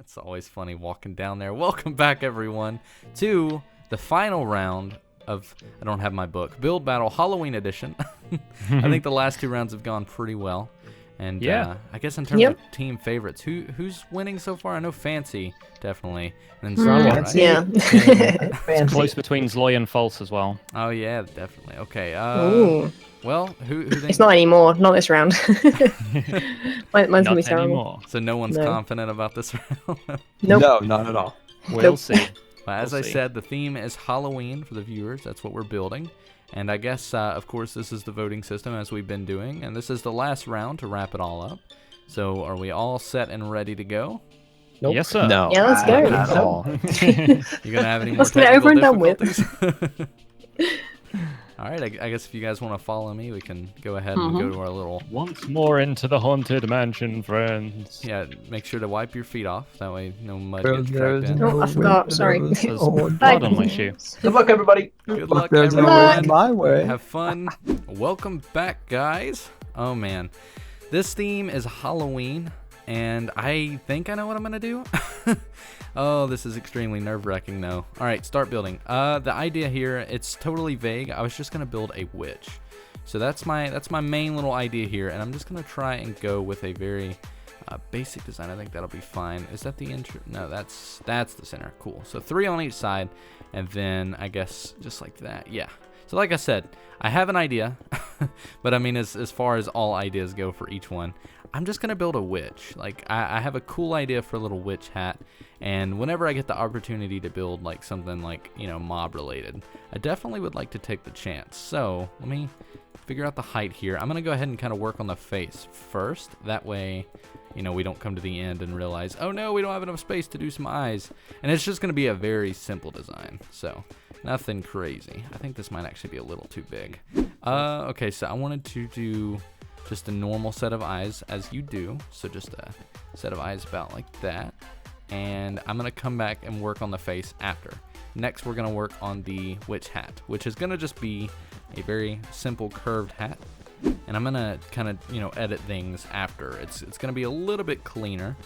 It's always funny walking down there. Welcome back, everyone, to the final round of, I don't have my book, Build Battle Halloween Edition. I think the last two rounds have gone pretty well. And Yeah. I guess in terms of team favorites, who's winning so far? I know Fancy, definitely. And then Zloy, right? Yeah. It's Fancy. close between Zloy and False as well. Oh, yeah, definitely. Okay. Ooh. Well, who thinks? It's not anymore. Not this round. Mine's gonna be Not terrible. anymore. So no one's No. confident about this round? Nope. No, not at all. We'll Nope. see. Well, as We'll I see. said, the theme is Halloween for the viewers. That's what we're building. And I guess, of course, this is the voting system as we've been doing. And this is the last round to wrap it all up. So are we all set and ready to go? Nope. Yes, sir. No. Yeah, let's go. Not at all. You going to have any more Let's get it over and done with. difficulties? All right, I guess if you guys want to follow me, we can go ahead and go to our little... Once more into the haunted mansion, friends. Yeah, make sure to wipe your feet off. That way no mud gets tracked in. Oh, I forgot. Sorry. There's Oh, blood on my shoe. good luck, everybody. Good luck, There's no everyone. way my way. Have fun. Welcome back, guys. Oh, man. This theme is Halloween, and I think I know what I'm going to do. Oh, this is extremely nerve-wracking, though. All right, start building. The idea here, it's totally vague. I was just going to build a witch. So that's my main little idea here, and I'm just going to try and go with a very basic design. I think that'll be fine. Is that the intro? No, that's the center. Cool. So 3 on each side, and then I guess just like that. Yeah. So like I said, I have an idea, but I mean, as far as all ideas go for each one, I'm just going to build a witch. Like, I have a cool idea for a little witch hat, and whenever I get the opportunity to build, like, something, like, you know, mob-related, I definitely would like to take the chance. So, let me figure out the height here. I'm going to go ahead and kind of work on the face first. That way, you know, we don't come to the end and realize, oh, no, we don't have enough space to do some eyes. And it's just going to be a very simple design. So, nothing crazy. I think this might actually be a little too big. Okay, so I wanted to do just a normal set of eyes as you do. So just a set of eyes about like that. And I'm going to come back and work on the face after. Next, we're going to work on the witch hat, which is going to just be a very simple curved hat. And I'm going to kind of, you know, edit things after. It's going to be a little bit cleaner.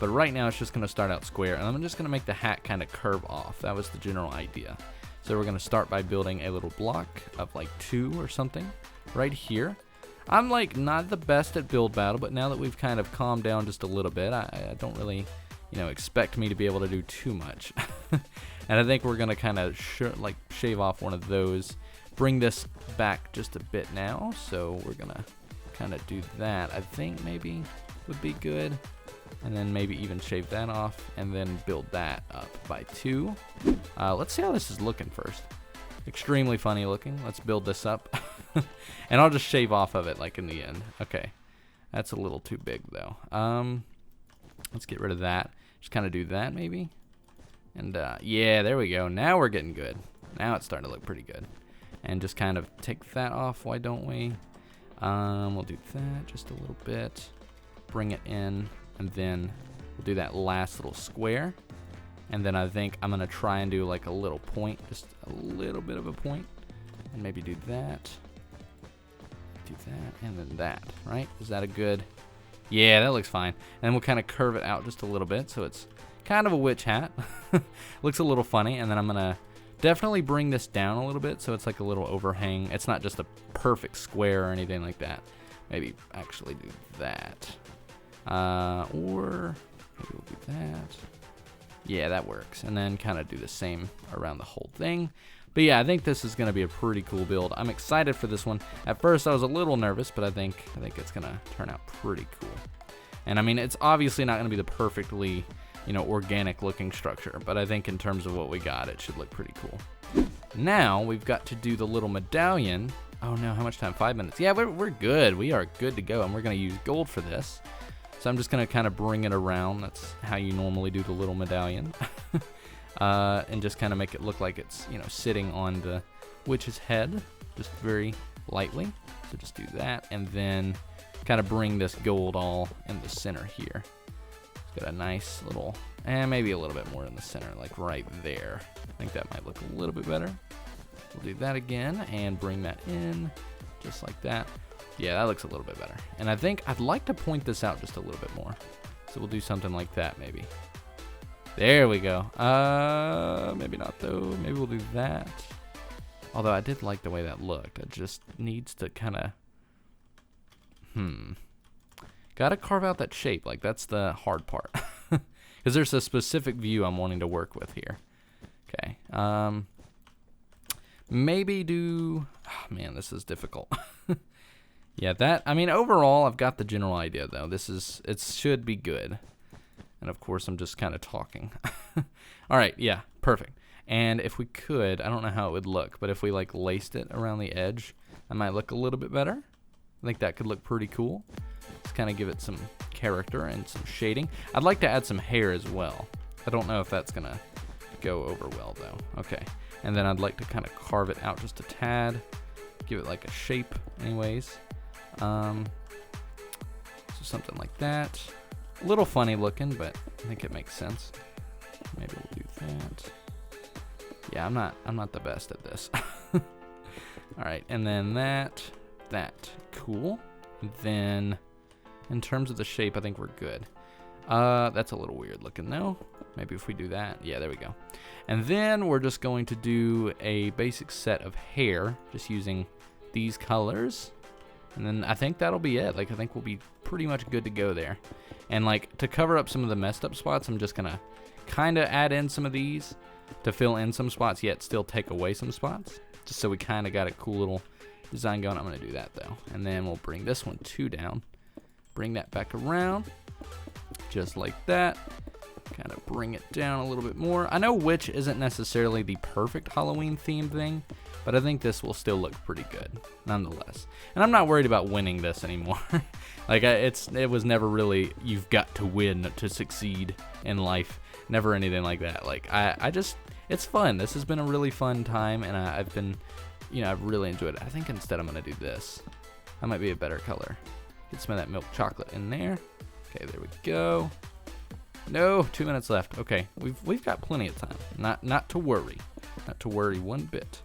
But right now, it's just going to start out square. And I'm just going to make the hat kind of curve off. That was the general idea. So we're going to start by building a little block of like 2 or something right here. I'm like not the best at build battle, but now that we've kind of calmed down just a little bit, I don't really, you know, expect me to be able to do too much. And I think we're going to kind of shave off one of those, bring this back just a bit now. So we're going to kind of do that. I think maybe would be good. And then maybe even shave that off and then build that up by 2. Let's see how this is looking first. Extremely funny looking. Let's build this up. And I'll just shave off of it like in the end. Okay. That's a little too big though. Let's get rid of that. Just kind of do that maybe. And yeah, there we go. Now we're getting good. Now it's starting to look pretty good. And just kind of take that off. Why don't we? We'll do that just a little bit. Bring it in. And then we'll do that last little square. And then I think I'm going to try and do like a little point. Just a little bit of a point. And maybe do that. Do that. And then that. Right? Is that a good... Yeah, that looks fine. And we'll kind of curve it out just a little bit. So it's kind of a witch hat. Looks a little funny. And then I'm going to definitely bring this down a little bit. So it's like a little overhang. It's not just a perfect square or anything like that. Maybe actually do that. Or maybe we'll do that. Yeah, that works. And then kind of do the same around the whole thing. But yeah, I think this is going to be a pretty cool build. I'm excited for this one. At first, I was a little nervous, but I think it's going to turn out pretty cool. And I mean, it's obviously not going to be the perfectly, you know, organic looking structure, but I think in terms of what we got, it should look pretty cool. Now we've got to do the little medallion. Oh no, how much time? 5 minutes. Yeah, we're good. We are good to go, and we're going to use gold for this. So I'm just going to kind of bring it around. That's how you normally do the little medallion. And just kind of make it look like it's, you know, sitting on the witch's head, just very lightly. So just do that, and then kind of bring this gold all in the center here. It's got a nice little, and maybe a little bit more in the center, like right there. I think that might look a little bit better. We'll do that again and bring that in, just like that. Yeah, that looks a little bit better. And I think I'd like to point this out just a little bit more. So we'll do something like that maybe. There we go. Maybe not though. Maybe we'll do that. Although I did like the way that looked. It just needs to kind of... Gotta carve out that shape. Like, that's the hard part. Because there's a specific view I'm wanting to work with here. Okay. Maybe do... Oh, man, this is difficult. Yeah, that... I mean, overall, I've got the general idea, though. It should be good. And, of course, I'm just kind of talking. All right, yeah, perfect. And if we could, I don't know how it would look, but if we, like, laced it around the edge, that might look a little bit better. I think that could look pretty cool. Just kind of give it some character and some shading. I'd like to add some hair as well. I don't know if that's going to go over well, though. Okay. And then I'd like to kind of carve it out just a tad. Give it, like, a shape anyways. So something like that. A little funny looking, but I think it makes sense. Maybe we'll do that. Yeah, I'm not the best at this. All right, and then that. Cool. Then, in terms of the shape, I think we're good. That's a little weird looking though. Maybe if we do that. Yeah, there we go. And then we're just going to do a basic set of hair, just using these colors. And then I think that'll be it. Like, I think we'll be pretty much good to go there. And like, to cover up some of the messed up spots, I'm just gonna kind of add in some of these to fill in some spots, yet still take away some spots. Just so we kind of got a cool little design going. I'm gonna do that though. And then we'll bring this one 2 down. Bring that back around. Just like that. Kind of bring it down a little bit more. I know witch isn't necessarily the perfect Halloween theme thing, but I think this will still look pretty good nonetheless. And I'm not worried about winning this anymore. Like, it was never really, you've got to win to succeed in life. Never anything like that. Like, I just, it's fun. This has been a really fun time, and I've been, I've really enjoyed it. I think instead I'm going to do this. That might be a better color. Get some of that milk chocolate in there. Okay, there we go. No, 2 minutes left. Okay, we've got plenty of time. Not to worry. Not to worry one bit.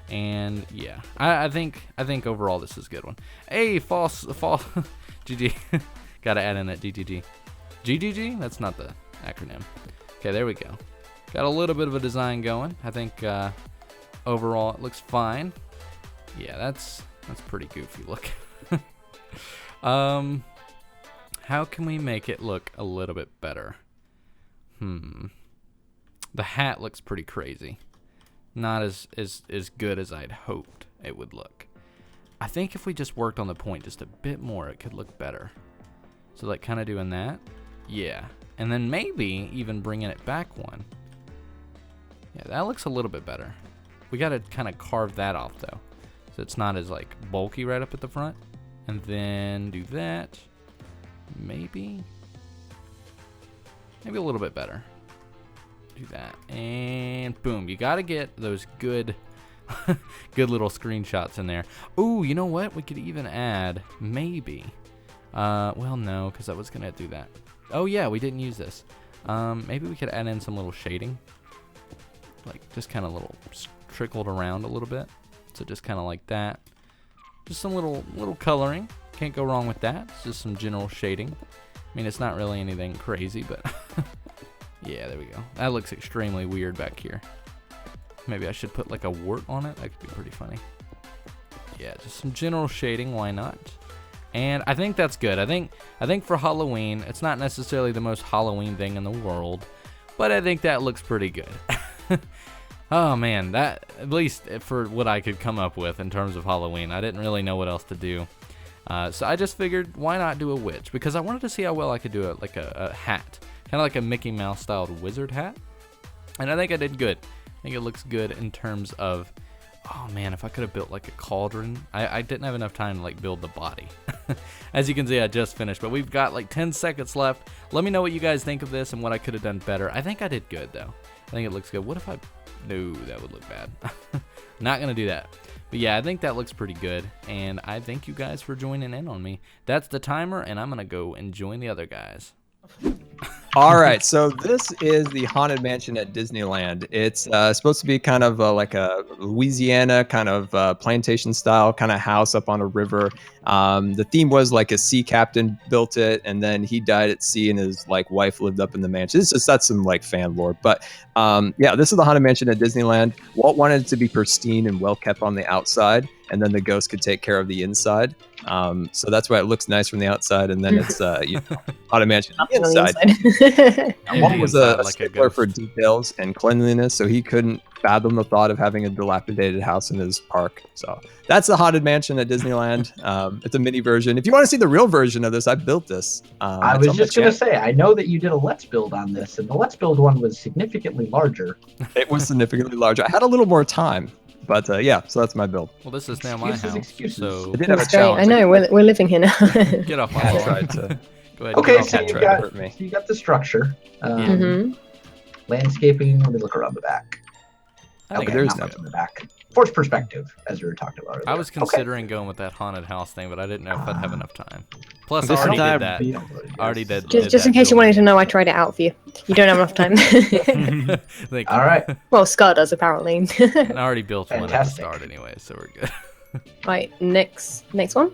And yeah, I think overall this is a good one. Hey, false GG. Gotta add in that GGG. GGG? That's not the acronym. Okay, there we go. Got a little bit of a design going. I think overall it looks fine. Yeah, that's pretty goofy looking. How can we make it look a little bit better? The hat looks pretty crazy. Not as good as I'd hoped it would look. I think if we just worked on the point just a bit more, it could look better. So like kind of doing that. Yeah. And then maybe even bringing it back one. Yeah, that looks a little bit better. We got to kind of carve that off though. So it's not as like bulky right up at the front. And then do that. Maybe a little bit better. Do that. And boom. You got to get those good little screenshots in there. Ooh, you know what? We could even add maybe. Well, no, because I was going to do that. Oh, yeah, we didn't use this. Maybe we could add in some little shading. Like just kind of little trickled around a little bit. So just kind of like that. Just some little coloring. Can't go wrong with that. It's just some general shading. I mean, it's not really anything crazy, but yeah, there we go. That looks extremely weird back here. Maybe I should put like a wart on it. That could be pretty funny. Yeah, just some general shading. Why not? And I think that's good. I think for Halloween, it's not necessarily the most Halloween thing in the world, but I think that looks pretty good. Oh man, that, at least for what I could come up with in terms of Halloween, I didn't really know what else to do. So I just figured, why not do a witch? Because I wanted to see how well I could do it, like a hat. Kind of like a Mickey Mouse styled wizard hat. And I think I did good. I think it looks good in terms of, oh man, if I could have built like a cauldron. I didn't have enough time to like build the body. As you can see, I just finished, but we've got like 10 seconds left. Let me know what you guys think of this and what I could have done better. I think I did good though. I think it looks good. What if no, that would look bad. Not gonna do that. But yeah, I think that looks pretty good, and I thank you guys for joining in on me. That's the timer, and I'm gonna go and join the other guys. All right, so this is the Haunted Mansion at Disneyland. It's supposed to be kind of like a Louisiana kind of plantation style kind of house up on a river. The theme was like a sea captain built it, and then he died at sea, and his like wife lived up in the mansion. That's some like fan lore, but yeah, this is the Haunted Mansion at Disneyland. Walt wanted it to be pristine and well kept on the outside, and then the ghost could take care of the inside. So that's why it looks nice from the outside, and then it's Haunted Mansion on the inside. Walt was a stickler for details and cleanliness, so he couldn't fathom the thought of having a dilapidated house in his park. So that's the Haunted Mansion at Disneyland. It's a mini version. If you want to see the real version of this, I built this. I was just going to say, I know that you did a Let's Build on this, and the Let's Build one was significantly larger. It was significantly larger. I had a little more time. But yeah, so that's my build. Well, this is now my house. So I did have a That's great. I challenge. know, we're living here now. get off my I lawn. tried to. Go ahead. Okay, get so off you my got, hurt me. you got the structure. Mhm. Landscaping, let me look around the back. I think Okay, there's not no- much in the back. Forced perspective, as we were talking about earlier. I was Okay. considering going with that haunted house thing, but I didn't know if I'd have enough time. Plus, I This already entire did that. Yes. I already did. Just in case you wanted to know, I tried it out for you. You don't have enough time. Thank you. All right. Well, Scar does apparently. I already built one at the Fantastic. start anyway, so we're good. Right, next one.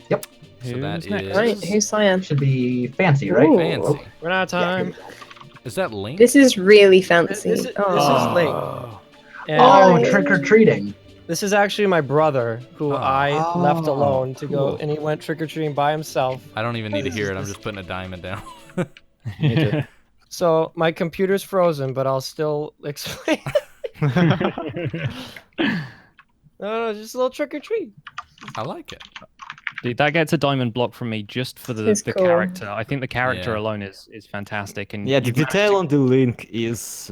So Who's that next? is Right, who's Cyan? Should be fancy, right? Ooh. fancy. We're out of Yeah, time. Is that Link? This is really fancy. This is Oh. Link. Oh. And Oh, Nice. trick or treating. this is actually my brother, who Oh. I left Oh, alone to go, cool. and he went trick or treating by himself. I don't even need to hear it. I'm just putting a diamond down. So my computer's frozen, but I'll still explain. No, just a little trick or treat. I like it. Dude, that gets a diamond block from me just for the It's cool. character. I think the character Yeah. alone is fantastic. And Yeah, the you've managed detail to- on the link is,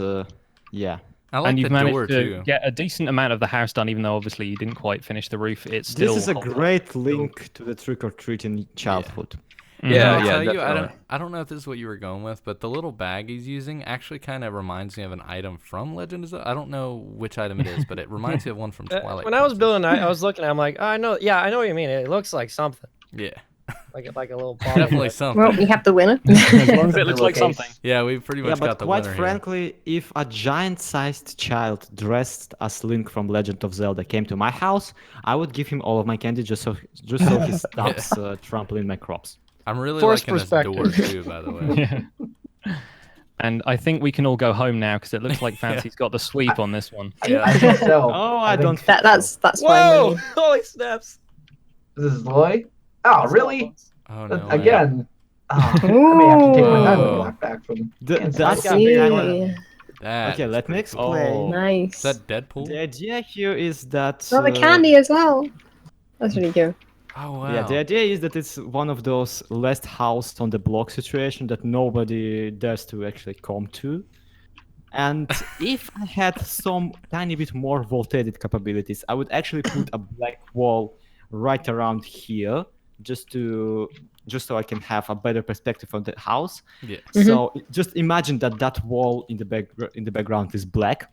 yeah. I like and the you've managed door to too. get a decent amount of the house done, even though obviously you didn't quite finish the roof. It's still. This is a great link to the trick-or-treating childhood. Mhm. Yeah, I'll yeah, tell you, definitely. I don't know if this is what you were going with, but the little bag he's using actually kind of reminds me of an item from Legend of Zelda. I don't know which item it is, but it reminds me of one from Twilight. When I was Princess. building, I was looking. I'm like, I know. Yeah, I know what you mean. It looks like something, Yeah, like a little bottle. definitely something. Well, we have the winner. As long as it looks like Pillowcase. something. Yeah, we pretty much Yeah, got but the quite winner here. frankly, if a giant-sized child dressed as Link from Legend of Zelda came to my house, I would give him all of my candy just so he stops trampling my crops. I'm really Forced liking this door perspective. too, by the way. Yeah. And I think we can all go home now because it looks like Fancy's got the sweep on this one. Yeah. I think so. Oh, I think don't. That's fine. Whoa! with me. Holy snaps! This is Loy. Oh, really? Oh no. Again. Oh, I may have to take my diamond Ooh. block back from That's got kinda- Really That Okay, is let me pretty explain. cool. nice. Is that Deadpool? The idea here is that. Oh, the candy as well. That's really cool. Oh wow. Yeah, the idea is that it's one of those last house on the block situation that nobody dares to actually come to. And if I had some tiny bit more voltated capabilities, I would actually put a black wall right around here, just so I can have a better perspective on the house. Yeah. So just imagine that wall in the background is black,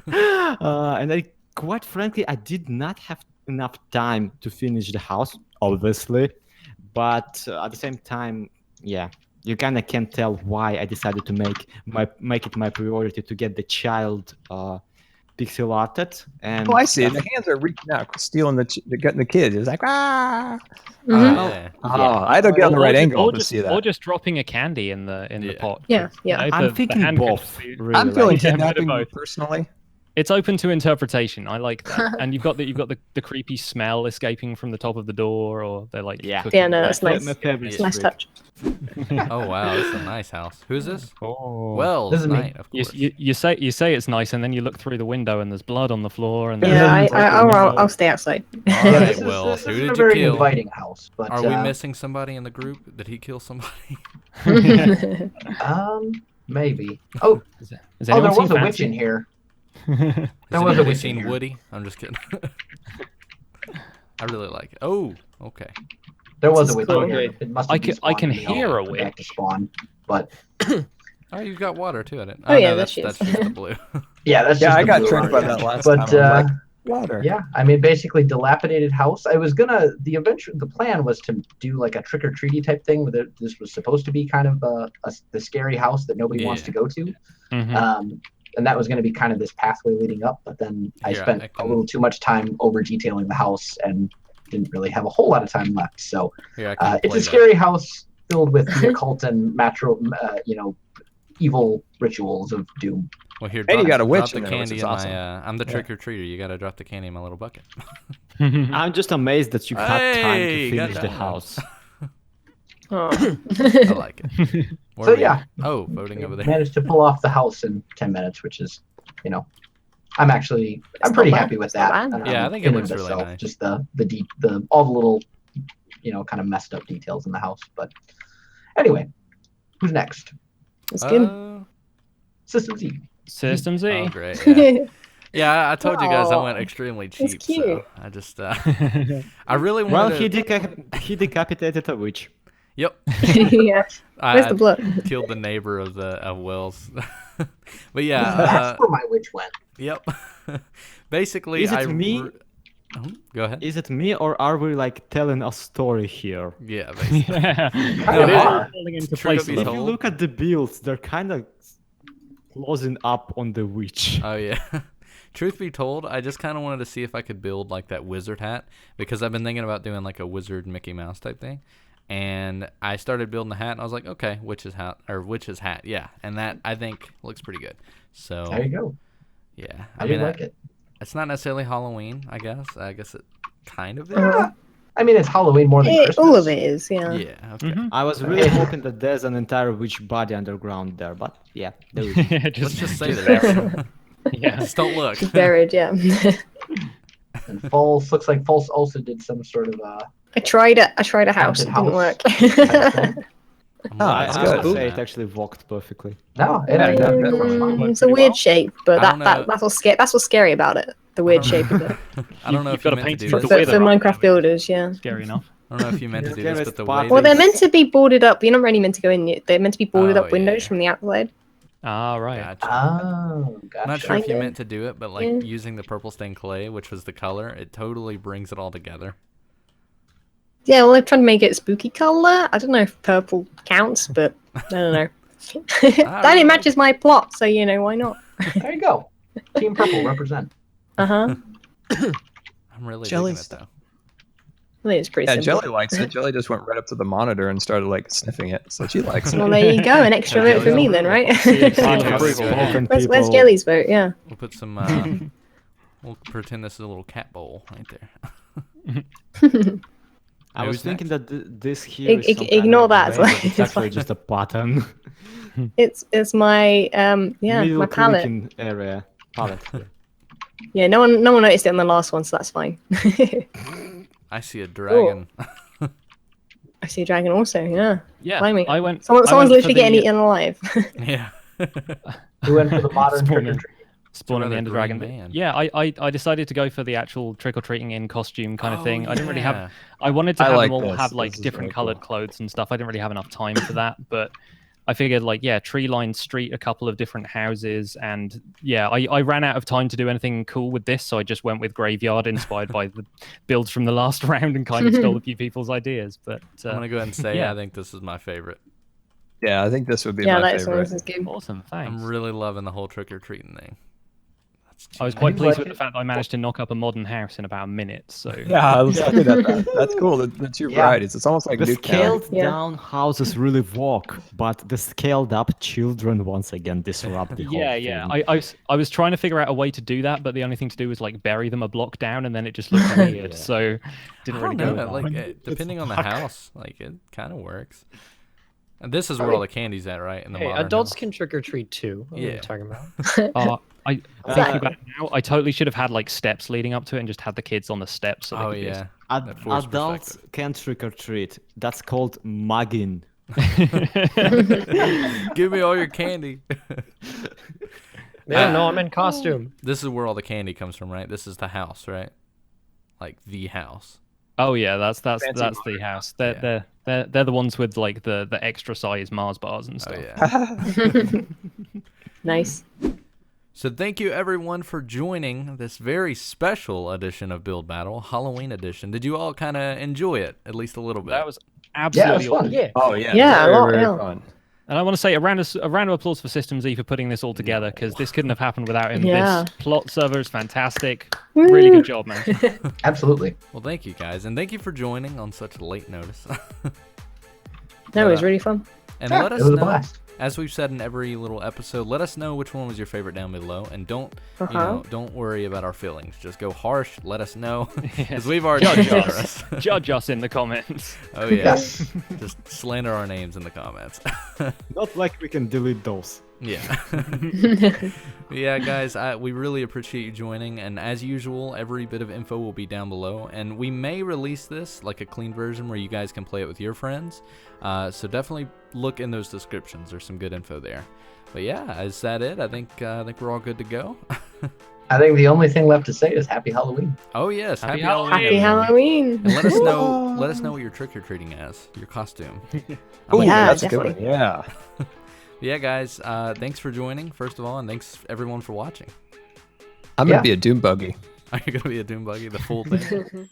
and quite frankly, I did not have enough time to finish the house, obviously, but at the same time, yeah, you kind of can't tell why I decided to make it my priority to get the child pixel arted. And Oh, I see. The hands are reaching out, stealing getting the kid. It's like Mhm. ah. Yeah. Oh, I don't get on the right angle to just, see or that. just dropping a candy in the Yeah. pot. Yeah, yeah. You know, I'm the thinking hand could both. just be- Really, I'm right? feeling Yeah, a bit of kidnapping both. personally. It's open to interpretation. I like that. And you've got the creepy smell escaping from the top of the door, or they're like Yeah. cooking Yeah, no, back. that's nice. My favorite It's a nice trick. touch. Oh wow, this is a nice house. Who's this? Oh. Wells This is me. Knight, of You, course. you say it's nice, and then you look through the window and there's blood on the floor. And Yeah, Yeah. I'll stay outside. All Yeah, right, this is, Wells. this Who is a did you very kill? inviting house, but Are we missing somebody in the group? Did he kill somebody? maybe. Oh, Has oh, anyone there seen was a witch Fancy? in here. Has There was a anybody witch in seen here. Woody? I'm just kidding. I really like it. Oh, okay. There was This a is witch cool. in here. It must I have can- I can despawned and they all hear a went back witch. to spawn, but Oh, you've got water too. I didn't. Oh, yeah, no, there that's she is. just the blue. yeah, that's Yeah, just I the got blue tricked by area. that last But time. I was like, Water. Yeah, I mean, basically dilapidated house. The plan was to do like a trick or treaty type thing. This was supposed to be kind of the scary house that nobody wants Yeah. to go to. Mhm. And that was going to be kind of this pathway leading up. But then I Yeah, spent I a can- little too much time over detailing the house and didn't really have a whole lot of time left. So Here, I can it's play a that. scary house filled with the occult and evil rituals of doom. Well, here, And you got a drop witch the in there, which candy is in awesome. my. I'm the Yeah. trick or treater. You gotta drop the candy in my little bucket. I'm just amazed that you've had time Hey, to finish got the that. house. Oh. I like it. Where So are we yeah, at? Oh, voting over there. managed to pull off the house in 10 minutes, which is, I'm pretty not bad. happy with It's not that. bad. Yeah, I think it in and looks of really itself. nice. Just all the little, kind of messed up details in the house. But anyway, who's next? It's good. System Z. System Z. Oh, great. Yeah. Yeah, I told you guys I Aw, went extremely cheap. that's cute. So I just, I really Well, wanted. he decapitated a witch. Yep. Yeah. Where's I the blood? killed the neighbor of Will's. But yeah. That's where my witch went. Yep. Basically, Is it I. me? Oh, go ahead. Is it me or are we like telling a story here? Yeah, basically. Yeah. No, It is are. all falling into Trick or place. a treat. If little. you look at the builds, they're kind of closing up on the witch. Oh yeah. Truth be told, I just kind of wanted to see if I could build like that wizard hat because I've been thinking about doing like a wizard Mickey Mouse type thing. And I started building the hat and I was like, okay, witch's hat, yeah. And that I think looks pretty good. So There you go. yeah. I do like it. It's not necessarily Halloween, I guess. I guess it kind of is. I mean, it's Halloween more than Christmas. All of it is, yeah. Yeah, okay. Mhm. I was really hoping that there's an entire witch body underground there, but yeah, there is. Yeah, Let's just say just that. yeah. Just don't look. Just buried, yeah. And False looks like False also did some sort of I tried a house. It Haunted didn't work. thing. I'm Oh, not that's I gonna would good. do say that. it actually worked perfectly. No, Yeah, it that works fine. It's a weird shape, but I don't know. that's what's scary about it. The weird shape of it. I don't know You've if you gotta meant to paint do it For, with this. the for, weather for right Minecraft builders, yeah. Scary enough. I don't know if you meant to do Yeah, this, it's but the part way of Well, they- they're meant to be boarded up. You're not really meant to go in. They're meant to be boarded Oh, up windows yeah. from the outside. Ah, right. Gotcha. Oh, gotcha. I'm not sure if you Kinda. meant to do it, but like Yeah. using the purple stained clay, which was the color, it totally brings it all together. Yeah, well, they're trying to make it a spooky color. I don't know if purple counts, but I don't know. That really it matches my plot, so why not? There you go. Team Purple represent. Uh huh. I'm really Jelly digging it though. I think it's pretty Yeah, simple. Jelly likes it. Jelly just went right up to the monitor and started like sniffing it, so she likes Well, it. there you go. An extra Yeah, vote for me then, right? Spoken Where's people. Jelly's vote? Yeah. We'll put some. We'll pretend this is a little cat bowl right there. I was Who's thinking next? that this here is some kind Ignore of that, it's way, like- but it's it's actually fine. just a pattern. It's my Middle my palette. clicking area palette. Yeah. Yeah, no one noticed it on the last one, so that's fine. I see a dragon. I see a dragon also. Yeah. Yeah. Blimey. I went. Someone's I went for literally getting the- eaten alive. Yeah. We went for the modern trick or Spawning. treat. Spawning the rather Ender green Dragon. But man. yeah, I decided to go for the actual trick or treating in costume kind of Oh, thing. I didn't really yeah. have. I wanted to I have like them all this. have like This is different really colored cool. clothes and stuff. I didn't really have enough time for that, but I figured like yeah, tree lined street, a couple of different houses, and yeah, I ran out of time to do anything cool with this, so I just went with graveyard, inspired by the builds from the last round, and kind of stole a few people's ideas. But I'm gonna go ahead and say yeah. I think this is my favorite. Yeah, I think this would be Yeah, my that's favorite. this is good. awesome, thanks. I'm really loving the whole trick or treating thing. That's I was genius. quite pleased like with the it? fact that I managed to knock up a modern house in about a minute. So Yeah, I was looking at that. That's cool. The two Yeah. varieties. It's almost like The Nuketown. scaled Yeah. down houses really work, but the scaled up children once again disrupt the whole yeah, thing. yeah. I was trying to figure out a way to do that, but the only thing to do was like bury them a block down, and then it just looked weird. Yeah. So I didn't don't really go know. with Like that. depending on the house, like it kind of works. And this is where all the candy's at, right? In the Hey, modern adults house. can trick or treat too. What are Yeah. you talking about? I thinking about it now, I totally should have had like steps leading up to it and just had the kids on the steps. So they Oh could yeah. Ad- That forced adults perspective. can trick or treat. That's called mugging. Give me all your candy. Yeah, no, I'm in costume. This is where all the candy comes from, right? This is the house, right? Like the house. Oh yeah, that's Fancy the house. They're Yeah. they're the ones with like the extra size Mars bars and Oh stuff. yeah. Nice. So thank you everyone for joining this very special edition of Build Battle, Halloween edition. Did you all kind of enjoy it, at least a little bit? That was Yeah, it absolutely was fun. Yeah. Oh yeah. Yeah, a very, lot, very yeah. fun. And I want to say a round of applause for Systems E for putting this all together, because this couldn't have happened without him. Yeah. This plot server is fantastic. Really good job, man. Absolutely. Well, thank you guys, and thank you for joining on such late notice. No, it was really fun. And Yeah, let it us was a know, blast. as we've said in every little episode, let us know which one was your favorite down below, and don't don't worry about our feelings. Just go harsh. Let us know, because we've already Judge judged us. us. Judge us in the comments. Oh yeah, Yes. just slander our names in the comments. Not like we can delete those. Yeah. Yeah, guys, we really appreciate you joining, and as usual, every bit of info will be down below, and we may release this like a clean version where you guys can play it with your friends, so definitely look in those descriptions. There's some good info there. But yeah, is that it? I think we're all good to go. I think the only thing left to say is Happy Halloween. Oh yes, Happy Halloween. Happy Halloween. And let us know what you're trick-or-treating as, your costume. Ooh, Yeah, that's a good definitely. one. Yeah. Yeah, guys, thanks for joining, first of all, and thanks everyone for watching. I'm gonna Yeah. be a Doom buggy. Are you going to be a Doom Buggy, the full thing?